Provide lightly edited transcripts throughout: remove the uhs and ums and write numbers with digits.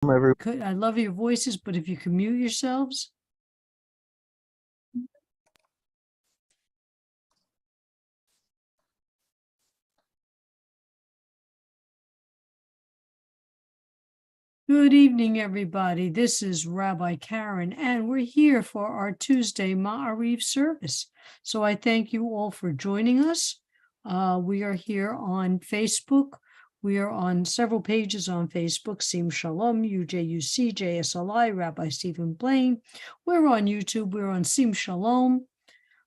I love your voices, but if you can mute yourselves. Good evening, everybody. This is Rabbi Karen, and we're here for our Tuesday Ma'ariv service. So I thank you all for joining us. We are here on Facebook. We are on several pages on Facebook, Sim Shalom, UJUC, JSLI, Rabbi Stephen Blaine. We're on YouTube. We're on Sim Shalom.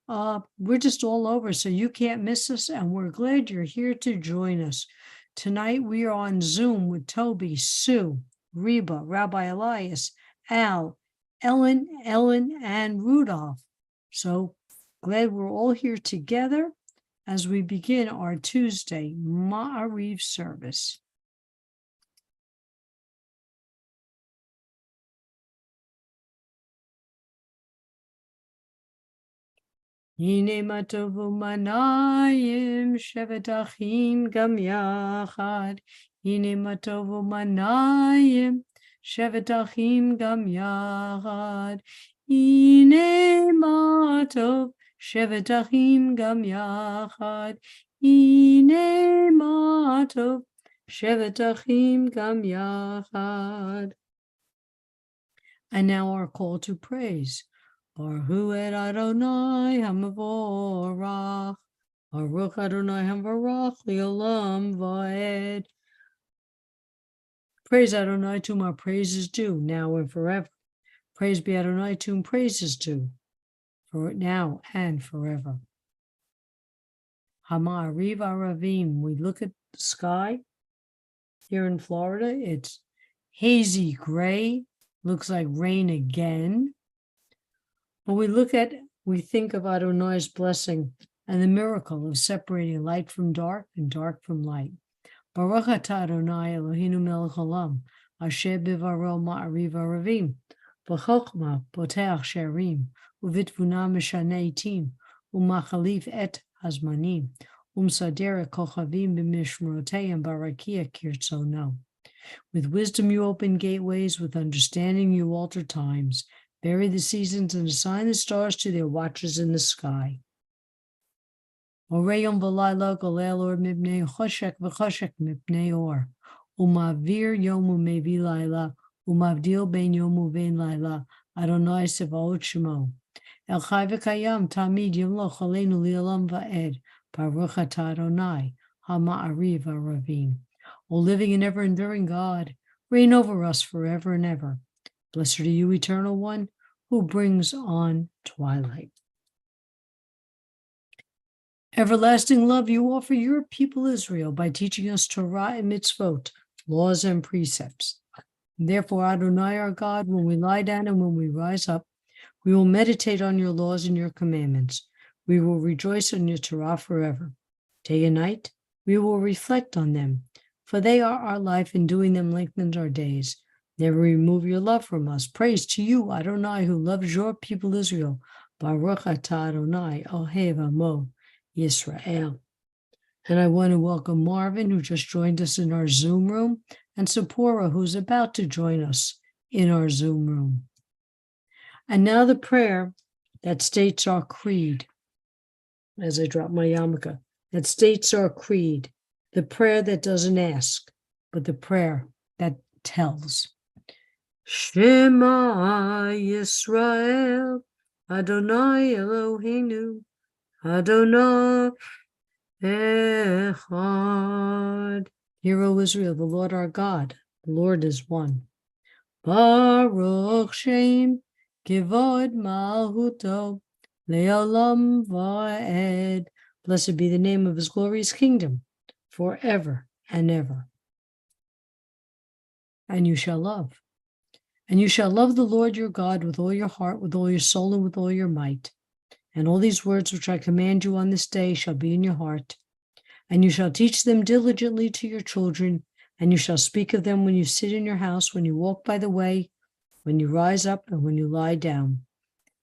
We're just all over, so you can't miss us, and we're glad you're here to join us. Tonight, we are on Zoom with Toby, Sue, Reba, Rabbi Elias, Al, Ellen, and Rudolph. So glad we're all here together as we begin our Tuesday Ma'ariv service. Hine matov u'manayim shevet achim gam yachad. Hine matov u'manayim shevet achim gam yachad. Hine matov shevet achim gam yachad. Hine matov shevet achim gam yachad. And now our call to praise. Baruch et Adonai hamavorach, Baruch Adonai hamavorach li'olam va'ed. Praise Adonai, to whom our praise is due, now and forever. Praise be Adonai, to whom praise is due, for now and forever. Hama'ariv aravim. We look at the sky here in Florida. It's hazy gray, looks like rain again. When we think of Adonai's blessing and the miracle of separating light from dark and dark from light. Baruch atah Adonai Eloheinu melech haolam, asher bivaro ma'ariv aravim, b'chokhmah poteach she'arim, u'vitvuna meshana itim, u'machalif et hazmanim, u'msader kochavim b'mishmorotei barakia kirtzono. With wisdom you open gateways, with understanding you alter times. Vary the seasons and assign the stars to their watchers in the sky. Oreyom v'layla golel or mibnei choshek v'choshek mibnei or. Umavir yom u'mevi layla, umavdil ben yom u'vein layla, Adonai sevaot shemo. El chai v'kayam tamid yimloch aleinu li'olam va'ed, Baruch atah Adonai, ha'ma'ariv aravim. O living and ever-enduring God, reign over us forever and ever. Blessed are you, Eternal One, who brings on twilight. Everlasting love you offer your people Israel by teaching us Torah and mitzvot, laws and precepts. Therefore, Adonai our God, when we lie down and when we rise up, we will meditate on your laws and your commandments. We will rejoice in your Torah forever. Day and night, we will reflect on them, for they are our life, and doing them lengthens our days. Never remove your love from us. Praise to you, Adonai, who loves your people Israel. Baruch atah Adonai, Ohev Amo Yisrael. And I want to welcome Marvin, who just joined us in our Zoom room, and Sephora, who's about to join us in our Zoom room. And now the prayer that states our creed, as I drop my yarmulke, that states our creed, the prayer that doesn't ask, but the prayer that tells. Shema Yisrael, Adonai Eloheinu, Adonai Echad. Hear, O Israel, the Lord our God, the Lord is one. Baruch Shem, Kivod Malchuto, Le'olam Va'ed. Blessed be the name of his glorious kingdom, forever and ever. And you shall love. And you shall love the Lord your God with all your heart, with all your soul, and with all your might. And all these words which I command you on this day shall be in your heart. And you shall teach them diligently to your children, and you shall speak of them when you sit in your house, when you walk by the way, when you rise up, and when you lie down.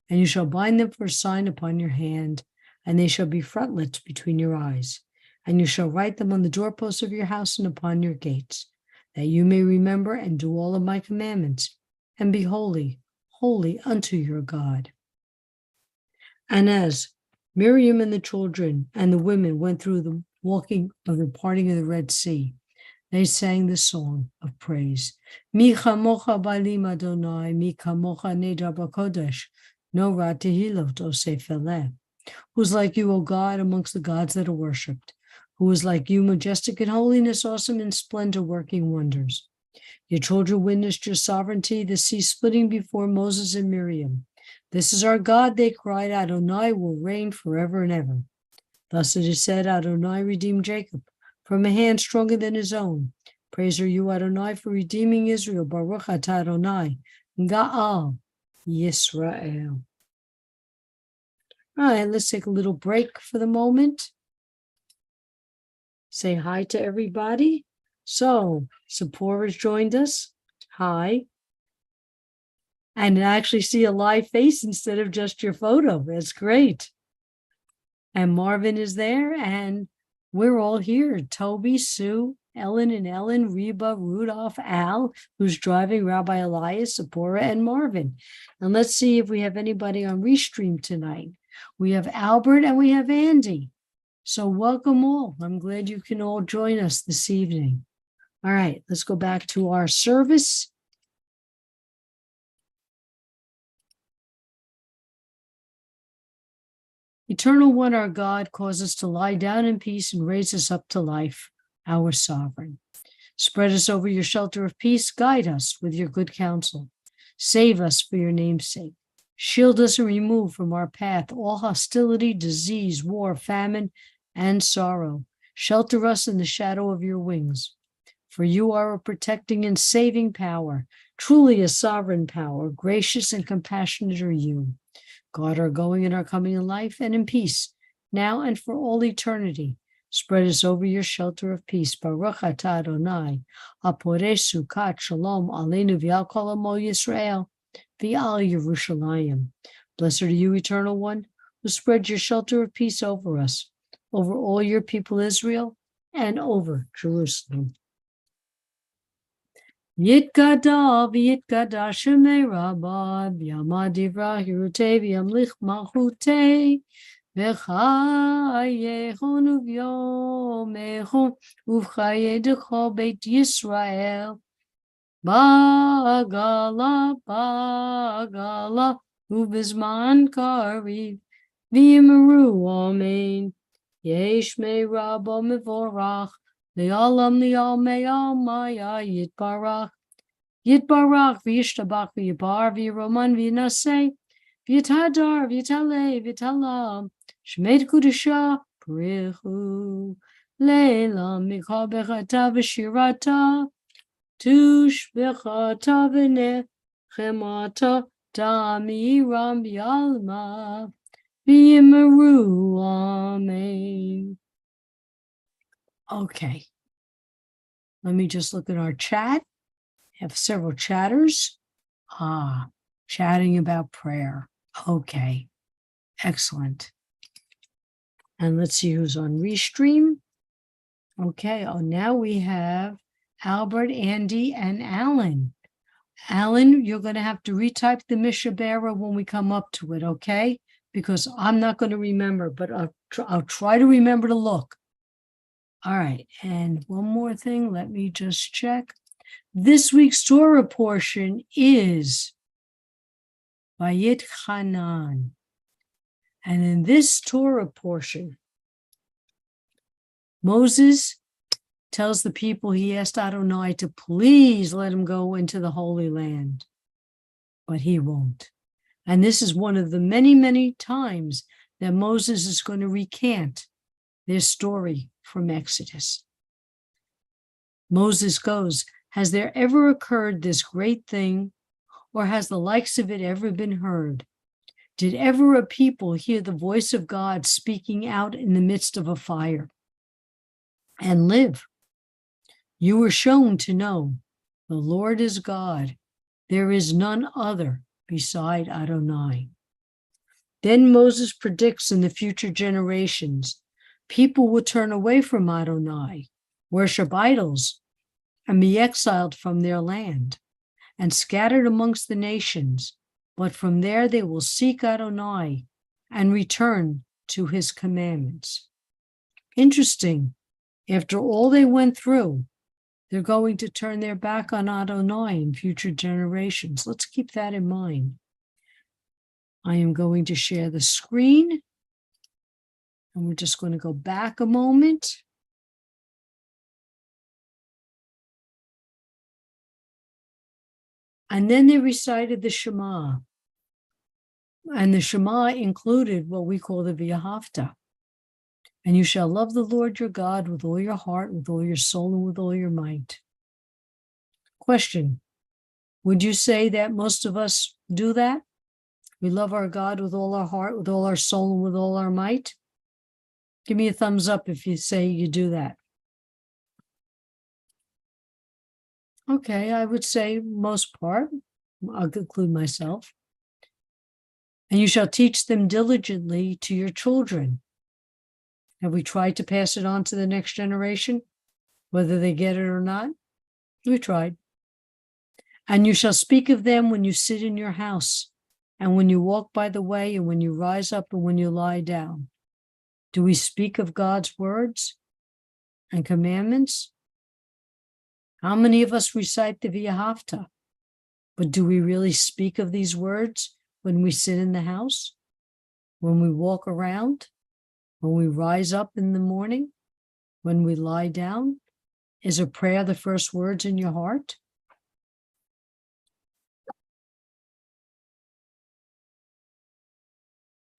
And you shall bind them for a sign upon your hand, and they shall be frontlets between your eyes. And you shall write them on the doorposts of your house and upon your gates. that you may remember and do all of my commandments, and be holy, holy unto your God. And as Miriam and the children and the women went through the walking of the parting of the Red Sea, they sang the song of praise. Mi chamocha balim Adonai, mi kamocha nedar b'kodesh, no ra tehilot oseh feleh. Who's like you, O God, amongst the gods that are worshipped? Who is like you, majestic in holiness, awesome in splendor, working wonders? Your children witnessed your sovereignty, the sea splitting before Moses and Miriam. This is our God, they cried, Adonai will reign forever and ever. Thus it is said, Adonai redeemed Jacob from a hand stronger than his own. Praise are you, Adonai, for redeeming Israel. Baruch atah Adonai, Ga'al Yisrael. All right, let's take a little break for the moment. Say hi to everybody. So, Zipporah's joined us. Hi. And I actually see a live face instead of just your photo. That's great. And Marvin is there, and we're all here. Toby, Sue, Ellen and Ellen, Reba, Rudolph, Al, who's driving, Rabbi Elias, Zipporah, and Marvin. And let's see if we have anybody on Restream tonight. We have Albert and we have Andy. So welcome all. I'm glad you can all join us this evening. All right, let's go back to our service. Eternal One, our God, cause us to lie down in peace and raise us up to life, our sovereign. Spread us over your shelter of peace. Guide us with your good counsel. Save us for your name's sake. Shield us and remove from our path all hostility, disease, war, famine, and sorrow. Shelter us in the shadow of your wings. For you are a protecting and saving power, truly a sovereign power. Gracious and compassionate are you. Guard our going and our coming in life and in peace, now and for all eternity. Spread us over your shelter of peace. Baruch atah Adonai, haporeh sukat shalom aleinu v'al kol amo Yisrael v'al Yerushalayim. Blessed are you, Eternal One, who spread your shelter of peace over us, over all your people Israel, and over Jerusalem. Yitkada v'yitkada shemei rabba v'yamad divrah hirutei v'yamlich malchutei v'chayechon uv'yomechon uv'chayedecho beit Yisrael ba'agala ba'agala uv'zman kariv v'yimeru amen yesh mei rabba mevorach Le'olam le'olmei almaya yitbarach v'yishtabach v'yibar v'yiroman v'yinaseh v'yitadar v'yitaleh v'yitalam shmei kudusha prichu le'elam mikol bechata v'shirata tushbechata v'nechemata ta'amiram v'yalma v'yimeru amen. Okay, let me just look at our chat. I have several chatters. Chatting about prayer. Okay, excellent. And let's see who's on Restream. Okay, now we have Albert, Andy, and Alan. Alan, you're going to have to retype the Mishabera when we come up to it, okay? Because I'm not going to remember, but I'll try to remember to look. All right, and one more thing, let me just check. This week's Torah portion is Vayit Hanan. And in this Torah portion, Moses tells the people he asked Adonai to please let him go into the Holy Land, but he won't. And this is one of the many, many times that Moses is going to recant their story from Exodus. Moses goes, has there ever occurred this great thing, or has the likes of it ever been heard? Did ever a people hear the voice of God speaking out in the midst of a fire and live? You were shown to know the Lord is God. There is none other beside Adonai. Then Moses predicts in the future generations, people will turn away from Adonai, worship idols, and be exiled from their land and scattered amongst the nations. But from there they will seek Adonai and return to his commandments. Interesting. After all they went through, they're going to turn their back on Adonai in future generations. Let's keep that in mind. I am going to share the screen. And we're just going to go back a moment. And then they recited the Shema. And the Shema included what we call the V'ahavta. And you shall love the Lord your God with all your heart, with all your soul, and with all your might. Question: would you say that most of us do that? We love our God with all our heart, with all our soul, and with all our might? Give me a thumbs up if you say you do that. Okay, I would say most part. I'll include myself. And you shall teach them diligently to your children. Have we tried to pass it on to the next generation, whether they get it or not? We tried. And you shall speak of them when you sit in your house, and when you walk by the way, and when you rise up, and when you lie down. Do we speak of God's words and commandments? How many of us recite the V'ahavta? But do we really speak of these words when we sit in the house, when we walk around, when we rise up in the morning, when we lie down? Is a prayer the first words in your heart?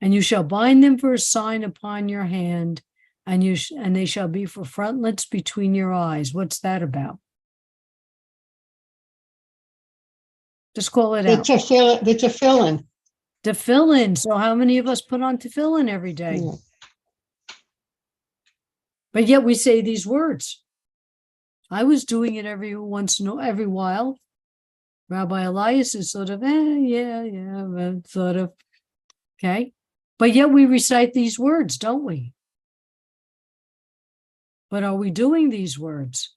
And you shall bind them for a sign upon your hand, and they shall be for frontlets between your eyes. What's that about? Just call it out. The tefillin. Tefillin. So how many of us put on tefillin every day? Yeah. But yet we say these words. I was doing it every while. Rabbi Elias is sort of, sort of, okay. But yet we recite these words, don't we? But are we doing these words?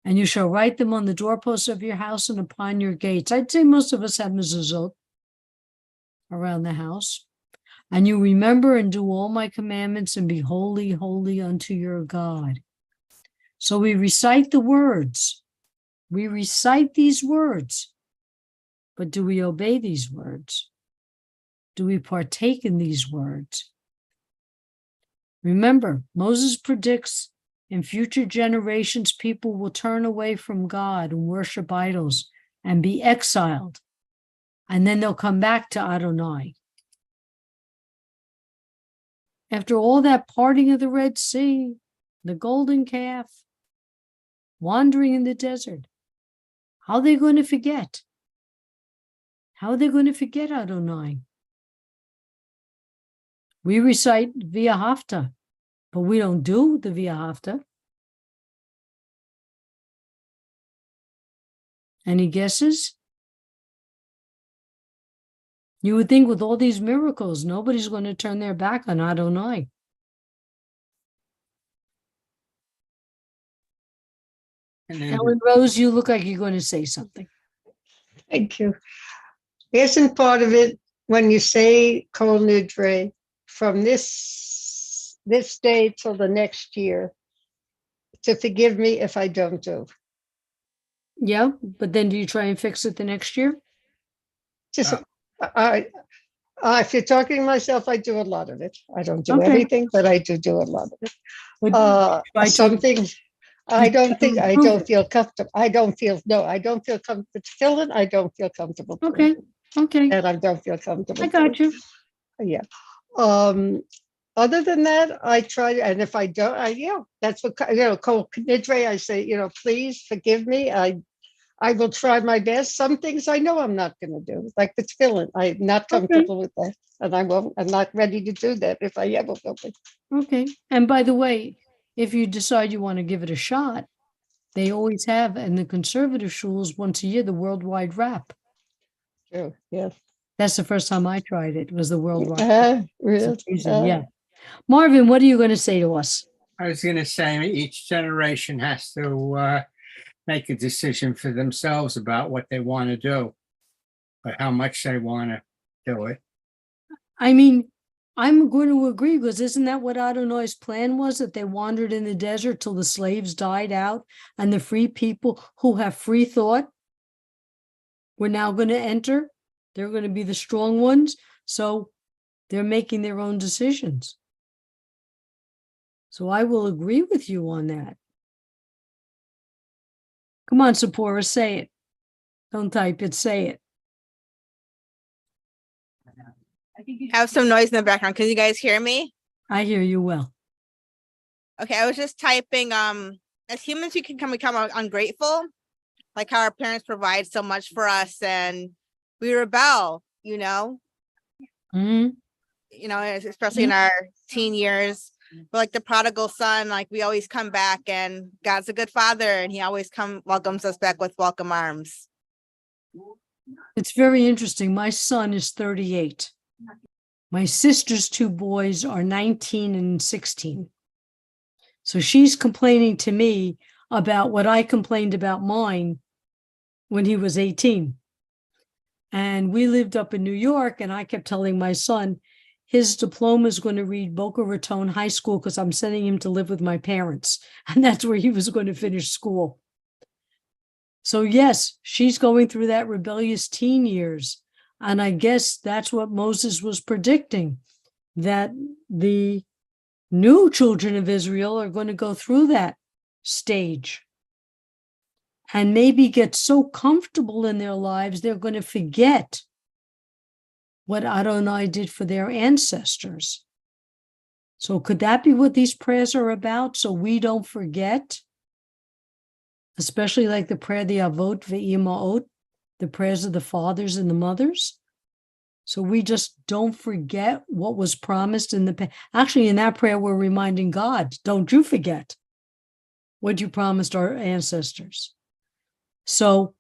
And you shall write them on the doorposts of your house and upon your gates. I'd say most of us have mezuzot around the house. And you remember and do all my commandments and be holy, holy unto your God. So we recite the words. We recite these words. But do we obey these words? Do we partake in these words? Remember, Moses predicts in future generations, people will turn away from God and worship idols and be exiled. And then they'll come back to Adonai. After all that parting of the Red Sea, the golden calf, wandering in the desert, how are they going to forget? How are they going to forget Adonai? We recite V'ahavta, but we don't do the V'ahavta. Any guesses? You would think with all these miracles, nobody's going to turn their back on Adonai. Ellen Rose, you look like you're going to say something. Thank you. Isn't part of it when you say Kol Nidre from this day till the next year to forgive me if I don't do? Yeah, but then do you try and fix it the next year? Just if you're talking to myself, I do a lot of it. I don't do everything, but I do a lot of it. Some things I don't feel comfortable. I don't feel comfortable filling. I don't feel comfortable. Okay. And I don't feel comfortable. I got you. Yeah. Other than that, I try, and if I don't, that's what, Kol Nidre, I say, please forgive me. I will try my best. Some things I know I'm not going to do, like the tefillin. I'm not comfortable with that, and I'm not ready to do that if I ever will be. Okay. And by the way, if you decide you want to give it a shot, they always have in the conservative shuls once a year the worldwide wrap. True. Yes. That's the first time I tried it. Was the worldwide. Really? Yeah. Marvin, what are you going to say to us? I was going to say each generation has to make a decision for themselves about what they want to do, but how much they want to do it. I mean, I'm going to agree because isn't that what Adonai's plan was? That they wandered in the desert till the slaves died out and the free people who have free thought were now going to enter. They're going to be the strong ones. So they're making their own decisions. So I will agree with you on that. Come on, Sephora, say it. Don't type it, say it. Have some noise in the background. Can you guys hear me? I hear you well. Okay, I was just typing, as humans, we can become ungrateful, like how our parents provide so much for us and we rebel, Mhm. Especially in our teen years. But like the prodigal son, like we always come back and God's a good father and he always welcomes us back with welcome arms. It's very interesting. My son is 38. My sister's two boys are 19 and 16. So she's complaining to me about what I complained about mine when he was 18. And we lived up in New York, and I kept telling my son his diploma is going to read Boca Raton High School because I'm sending him to live with my parents. And that's where he was going to finish school. So yes, she's going through that rebellious teen years. And I guess that's what Moses was predicting, that the new children of Israel are going to go through that stage and maybe get so comfortable in their lives, they're going to forget what Adonai did for their ancestors. So could that be what these prayers are about? So we don't forget, especially like the prayer, the Avot ve'Imaot, the prayers of the fathers and the mothers. So we just don't forget what was promised in the past. Actually, in that prayer, we're reminding God, don't you forget what you promised our ancestors. So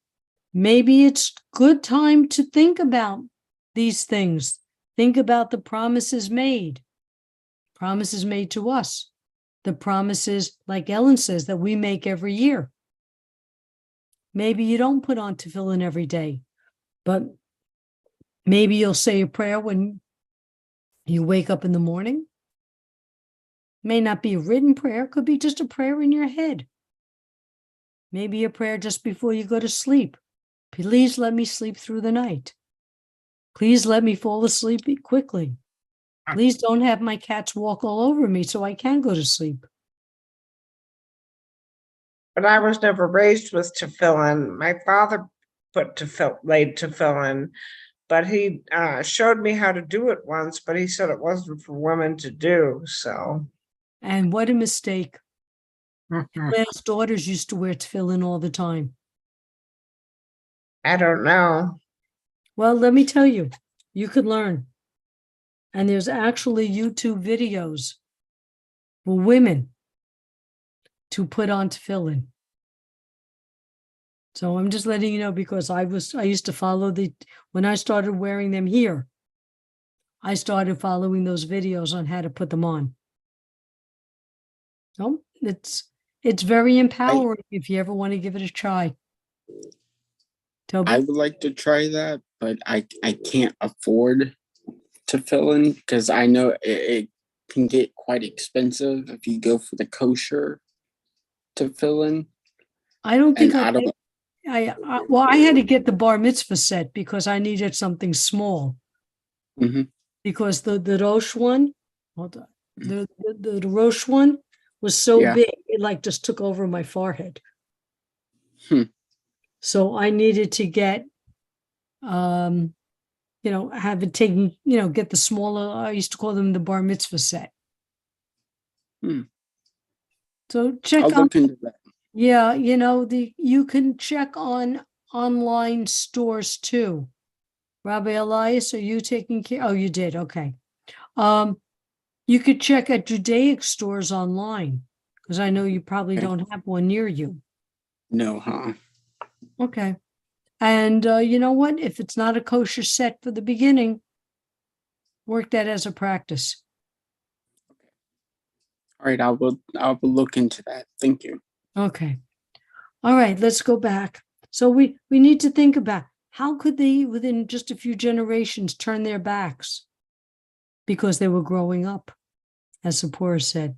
maybe it's good time to think about these things. Think about the promises made to us, the promises, like Ellen says, that we make every year. Maybe you don't put on tefillin every day, but maybe you'll say a prayer when you wake up in the morning. May not be a written prayer, could be just a prayer in your head. Maybe a prayer just before you go to sleep. Please let me sleep through the night. Please let me fall asleep quickly. Please don't have my cats walk all over me so I can go to sleep. But I was never raised with tefillin. My father laid tefillin, but he showed me how to do it once, but he said it wasn't for women to do, so. And what a mistake. Claire's daughters used to wear tefillin all the time. I don't know. Well, let me tell you, you could learn. And there's actually YouTube videos for women to put on tefillin. So I'm just letting you know because I used to follow when I started wearing them here, I started following those videos on how to put them on. So it's very empowering if you ever want to give it a try. Toby? I would like to try that, but I can't afford tefillin because I know it can get quite expensive if you go for the kosher tefillin. I don't think And I had to get the bar mitzvah set because I needed something small. Mhm. Because the Rosh one, hold on, the Rosh one was so Yeah. big, it like just took over my forehead. So I needed to get, have it taken, get the smaller, I used to call them the bar mitzvah set. So check I'll on, look into that. yeah, you can check on online stores too. Rabbi Elias, are you taking care? Oh, you did. Okay. You could check at Judaic stores online because I know you probably Okay. don't have one near you. No, huh? Okay. And you know what? If it's not a kosher set for the beginning, work that as a practice. All right, I will look into that. Thank you. Okay. All right, let's go back. So we need to think about how could they, within just a few generations, turn their backs because they were growing up, as Zipporah said.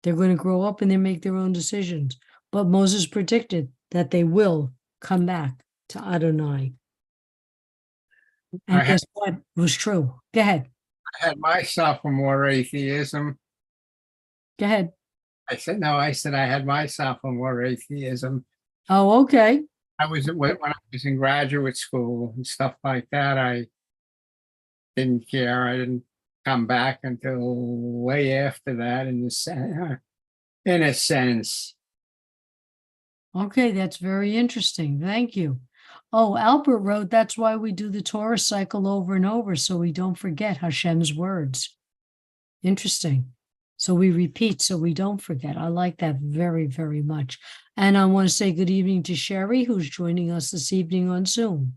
They're going to grow up and they make their own decisions. But Moses predicted that they will come back to Adonai. And I had- guess what? It was true. Go ahead. I had my sophomore atheism. Go ahead. I said I had my sophomore atheism. Oh, okay. When I was in graduate school and stuff like that, I didn't care. I didn't come back until way after that in a sense. Okay, that's very interesting. Thank you. Oh, Albert wrote, that's why we do the Torah cycle over and over, so we don't forget Hashem's words. Interesting. So we repeat so we don't forget. I like that very, very much. And I want to say good evening to Sherry, who's joining us this evening on Zoom.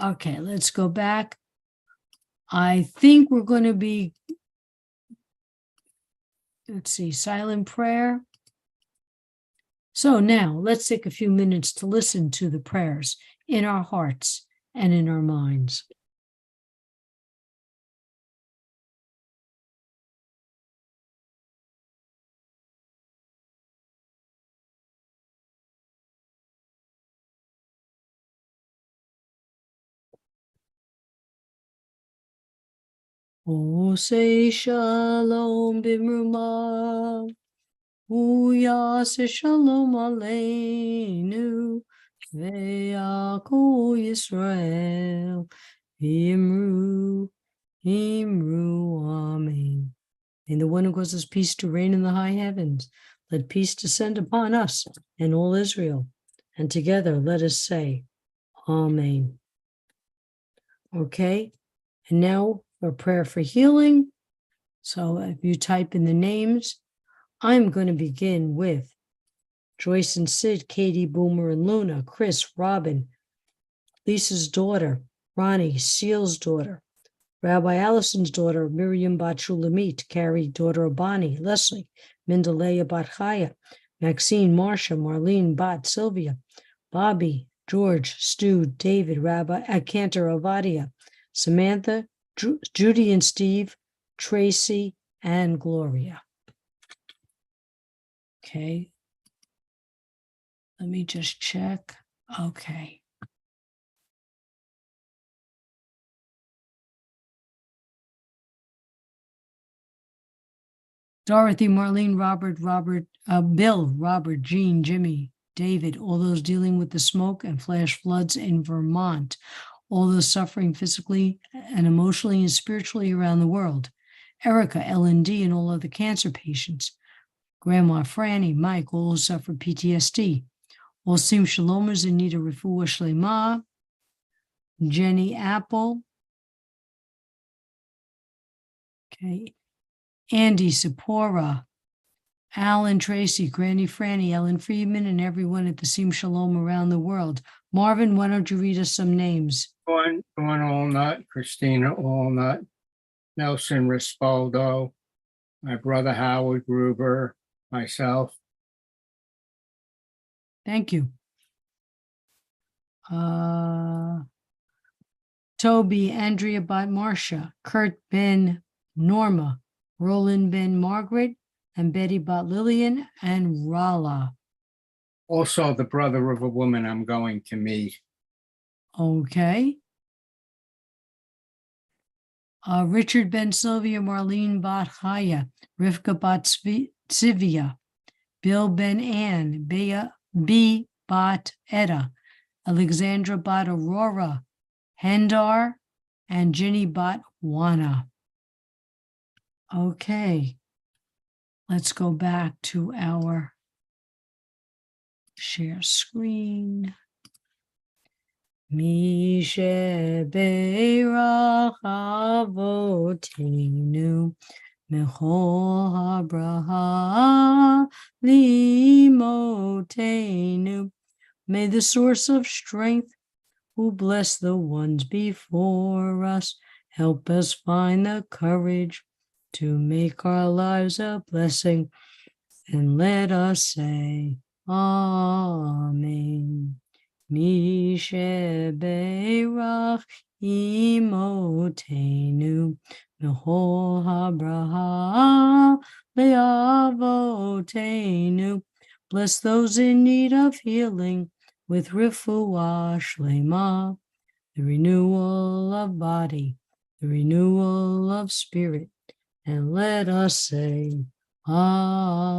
Okay, let's go back. I think we're going to be, let's see, silent prayer. So now let's take a few minutes to listen to the prayers in our hearts and in our minds. O say shalom bimruma, uyase shalom aleinu, ve'ako Yisrael, imru, amen. May the one who causes peace to reign in the high heavens, let peace descend upon us and all Israel. And together let us say, Amen. Okay, and now a prayer for healing. So if you type in the names, I'm going to begin with Joyce and Sid, Katie, Boomer and Luna, Chris, Robin, Lisa's daughter, Ronnie, Seal's daughter, Rabbi Allison's daughter, Miriam Bat Shulamit, Carrie, daughter of Bonnie, Leslie, Mindalea Bat Chaya, Maxine, Marcia, Marlene, Bat, Sylvia, Bobby, George, Stu, David, Rabbi Cantor, Ovadia, Samantha, Judy and Steve, Tracy, and Gloria. Okay. Let me just check. Okay. Dorothy, Marlene, Robert, Bill, Robert, Jean, Jimmy, David, all those dealing with the smoke and flash floods in Vermont, all those suffering physically and emotionally and spiritually around the world, Erica, LND, and all other cancer patients, Grandma Franny, Mike, all who suffer PTSD, all Sim Shalomers in need of refuah shlema, Jenny Apple, okay, Andy, Sephora, Alan, Tracy, Granny Franny, Ellen Friedman, and everyone at the Sim Shalom around the world. Marvin, why don't you read us some names? Dawn Allnut, Christina Allnut, Nelson Rispoldo, my brother Howard Gruber, myself. Thank you. Toby, Andrea Bat Marcia, Kurt Ben Norma, Roland Ben Margaret, and Betty Bat Lillian, and Rala. Also the brother of a woman I'm going to meet. Okay. Richard Ben Sylvia, Marlene Bat Chaya, Rivka Bat Sivia, Bill Ben Ann, B Bat Etta, Alexandra Bat Aurora, Hendar, and Ginny Bat Wana. Okay, let's go back to our share screen. Mishe Beirach Avotenu Mechol HaBraha Limotenu. May the source of strength, who bless the ones before us, help us find the courage to make our lives a blessing. And let us say, Amen. Misheberach imotenu mehol habraha leavotenu. Bless those in need of healing with refuah shlema, the renewal of body, the renewal of spirit. And let us say, Amen.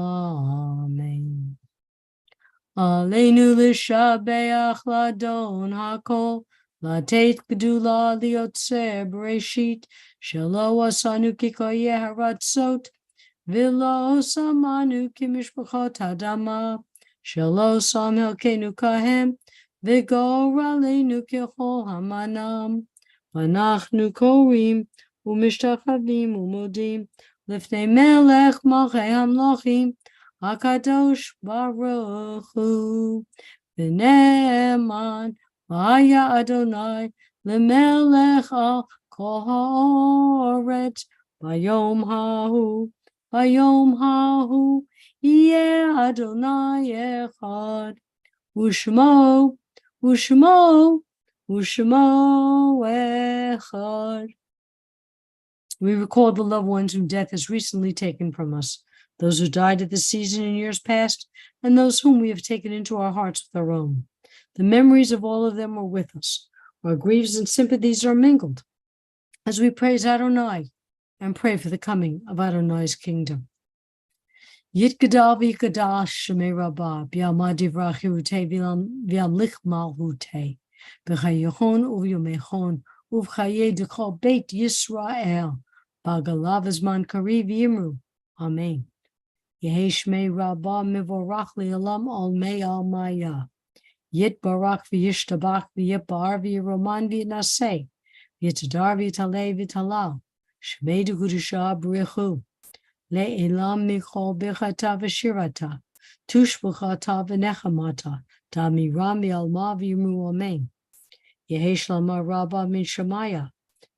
Aleinu l'shabeach ladon hakol, latet gedula liotzer bereshit, shelo asanu kikoye haratzot, v'lo samanu kimishpachot hadama, shelo sam helkenu kahem, v'gor aleinu kechol hamanam, v'anachnu korim, u'mishtachavim u'modim, lifnei melech malchei hamlochim, HaKadosh Baruch Hu, V'ne'eman V'haya Adonai L'melech al kol ha'oretz, V'yom ha'hu, Yeh Adonai echad, U'shmo echad. We recall the loved ones whom death has recently taken from us, those who died at this season in years past, and those whom we have taken into our hearts with our own. The memories of all of them are with us. Our griefs and sympathies are mingled as we praise Adonai and pray for the coming of Adonai's kingdom. Yitgadal v'yikadash shemei rabbah, b'yalma divrach hirutei v'yamlich malhutei, b'chayechon u'v'yomechon u'v'chayei d'chol beit Yisrael, b'agalav azman kariv yimru. Amen. Yehi shmei rabbah mivorach li'olam al mei al maya. Yit barach v'yishtabach v'yipar v'yiroman v'yinaseh, v'yitadar v'yitalei v'yitalal, shmei d'kudusha b'richu. Le'elam michol bechata v'shirata, tushbuchata v'nechamata, ta'miram v'yalma v'yimu amen. Yehi shlama rabbah min shemaya,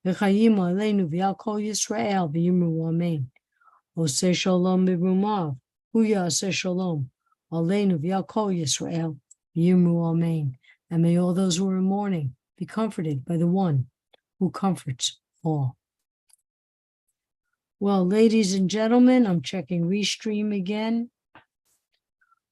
v'chayim aleinu v'yal kol Yisrael v'yimu amen. Oseh shalom b'rumav, hu yaseh shalom, aleinu v'yal kol Yisrael v'yimu amen. And may all those who are in mourning be comforted by the one who comforts all. Well, ladies and gentlemen, I'm checking Restream again.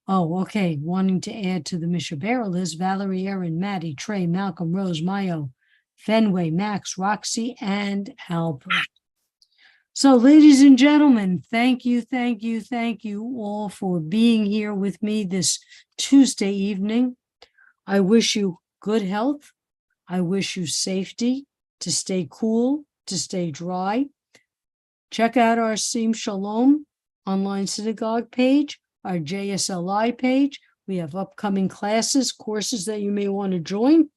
Oh, okay. Wanting to add to the Mishabara list, Valerie, Erin, Maddie, Trey, Malcolm, Rose, Mayo, Fenway, Max, Roxy, and Albert. So, ladies and gentlemen, thank you all for being here with me this Tuesday evening. I wish you good health. I wish you safety, to stay cool, to stay dry. Check out our Sim Shalom online synagogue page, our JSLI page. We have upcoming classes, courses that you may want to join.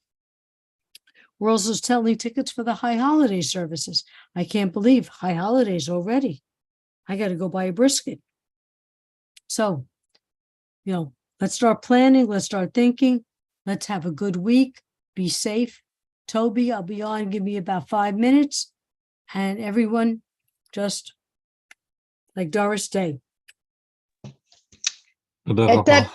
We're also selling tickets for the high holiday services. I can't believe high holidays already. I got to go buy a brisket. So, let's start planning. Let's start thinking. Let's have a good week. Be safe. Toby, I'll be on. Give me about 5 minutes. And everyone, just like Doris Day. Get that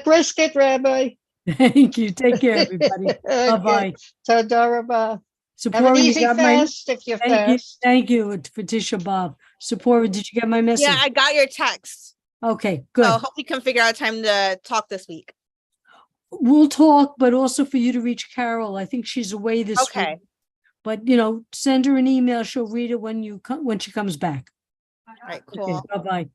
brisket, Rabbi. Thank you. Take care, everybody. Bye-bye. Toda rabah. Have an Support, easy fast if you're fast. Thank you for Tisha B'Av. Support, did you get my message? Yeah, I got your text. Okay, good. So hope we can figure out time to talk this week. We'll talk, but also for you to reach Carol. I think she's away this Okay. week. But, send her an email. She'll read it when she comes back. All right, cool. Okay, bye-bye.